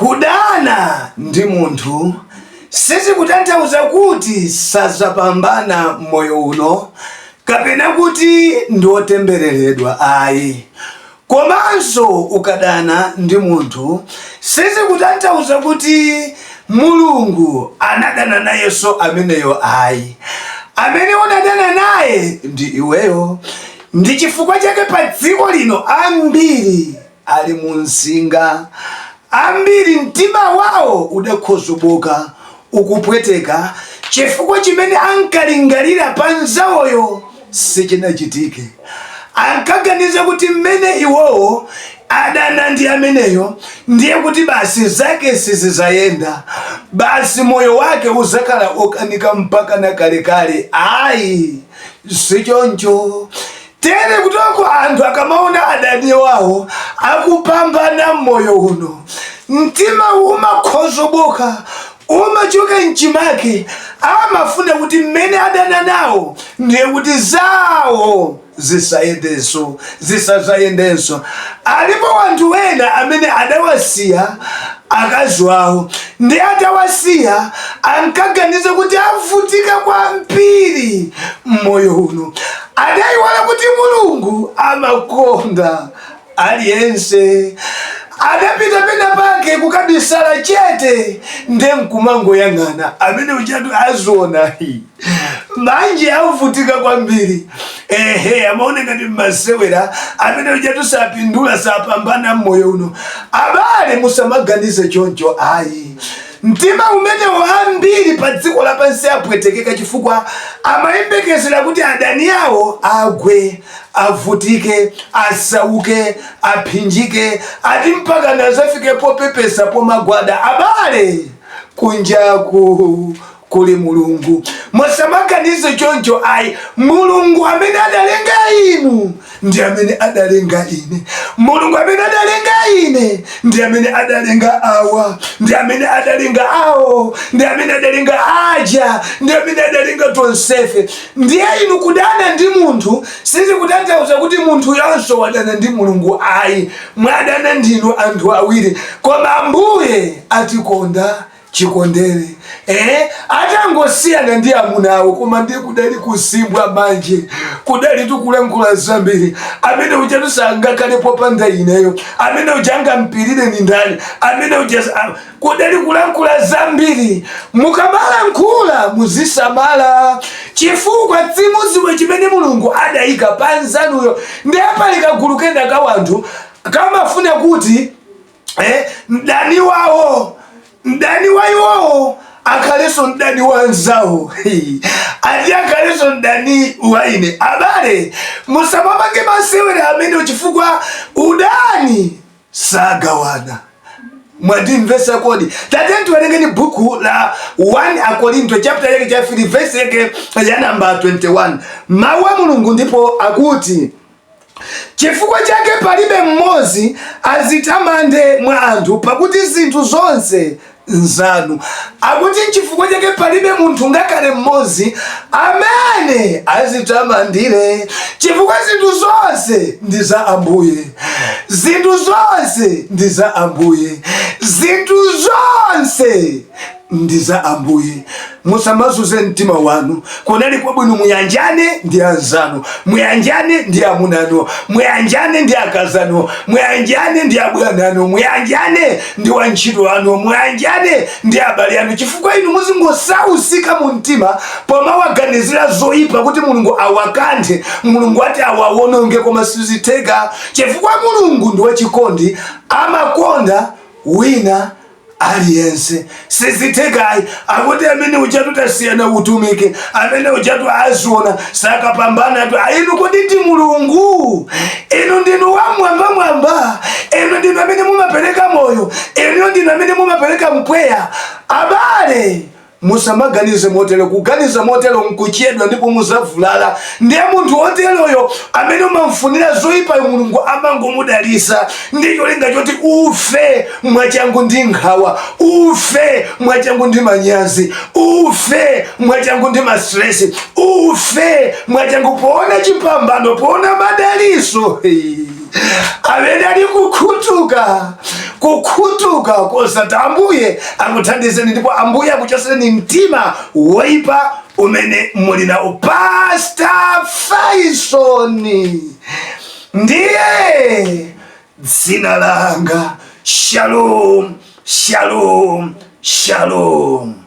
Kudana ndi munthu sizikutanthauza kuti sazapambana moyo uno kapena kuti ndiotembereredwa ayi. Komanso ukadana ndi munthu sizikutanthauza kuti Mulungu anadana nayenso ameneyo ayi. Amene unadana naye ndi iweyo. Ndi chifukwa chake pa dziko lino ambiri ali munsinga, ambiri mtima wawo udakhozoboka ukupweteka chifukwa chimene ankalingalira pa nzawoyo sichinachitike. Ankaganiza kuti mmene iwowo adana ndi ameneyo ndiye kuti basi zake sizizayenda, basi moyo wake uzakhala okanika mpaka na kalekale. Ayi, sichoncho. Tere kutoko anthu akamaona adani wawo akupambana moyo uno, mtima umakhozoboka, umachoka mchimake, amafuna kuti mmene adana nawo ndiye kuti zawo zisazayendenso. Alipo wanthu wena amene adawasiya akazi wawo, ndi atawasiya ankaganiza kuti avutika kwambiri mmoyo uno. Adayiwala kuti Mulungu amakonda aliyense. Adapita pena pake kukabisala chete nde mkumango yang'ana amene uchatu azona hii manje avutika kwambiri. Amaoneka ndi masewera amene uchatu sapindula sapambana mmoyo uno. Abale musamaganize choncho ayi. Mtima umene wambiri pa dziko lapansi apwetekeka chifukwa amayembekezera kuti adani yawo agwe, avutike, asauke, aphinjike, ati mpaka nazafike popepesa pomagwada. Abale, kunjaku kuli Mulungu. Musamaganize choncho ayi. Mulungu amene adalenga inu ndi amene adalenga ine. Mulungu amene adalenga ine ndi amene adalenga awa, ndi amene adalenga awo, ndi amene adalenga aja, ndi amene adalenga tonsefe. Ndiye inu kudana ndi munthu sizikutanthauza kuti munthu yonso wadana ndi Mulungu ayi. Mwadana ndinu anthu awiri, koma Ambuye atikonda chikondere. Atangosiyana ndi amunawo koma ndi kudali kusimbwa manje, kudali tukulankhula zambiri. Amene uchatu sangakale popanda ineyo, amene uchanga mpirire ni ndani, amene uchasa kudali kulankhula zambiri. Mukamalankhula muzisamala chifukwa tsimuziwe chimene Mulungu adayika panzanuyo. Ndiye pali kagulu kena ka wanthu kamafuna kuti mdani wawo, mdani wa iwowo akhaleso mdani wa nzawo. Ati akhaleso mdani wa ine. Abale, musamapange masewera amene chifukwa udani sagawana. Mwadimvesa kodi. Tateni tuwerengeni buku la 1 Akorinto chapter yake cha 3 verse yake ya namba 21. Mawu a Mulungu ndipo akuti, chifukwa chake palibe mmodzi azitamande mwa anthu pakuti zinthu zonse nzanu. Akuti chifukwa chake palibe munthu ngakhale mmodzi amene azitamandire, chifukwa zinthu zonse ndi za Ambuye. Zinthu zonse ndi za Ambuye. Zinthu zonse ndi za Ambuye. Musamazuze mtima wanu. Kunali kwabwino muyanjane ndi anzanu, muyanjane ndi amunanu, muyanjane ndi akazanu, muyanjane ndi abwananu, muyanjane ndi wantchito wanu, muyanjane ndi abale anu. Chifukwa inu muzingosausika mu mtima pomawaganizira zoyipa kuti Mulungu awakanthe, Mulungu ati awawononge, koma sizitheka. Chifukwa Mulungu ndi wachikondi, amakonda wina aliyense. Sizithekayi. Akuti amene uchatu tasiyana utumike, amene uchatu azona sakapambana tu. Inu kodi ndi Mulungu? Inu ndinu wa mwamba. Inu ndinu amene mumapereka moyo. Inu ndinu amene mumapereka mpweya. Abale, musamaganize motelo. Kuganiza motelo mkuchedwa ndipo muzavulala. Ndiye munthu oteroyo amene umamfunira zoyipa Mulungu amangomudalisa. Ndicho linga choti ufe mwachangu ndi nkhawa, ufe mwachangu ndi manyazi, ufe mwachangu ndi mastress, ufe mwachangu poona chipambano, poona madaliso amene ali kukhutuka kukhutuka kosatha. Ambuye akuthandizeni ndipo Ambuye akuchoseni mtima woipa umene muli nawo. Pastor Faison ndiye dzina langa. Shalom, shalom, shalom.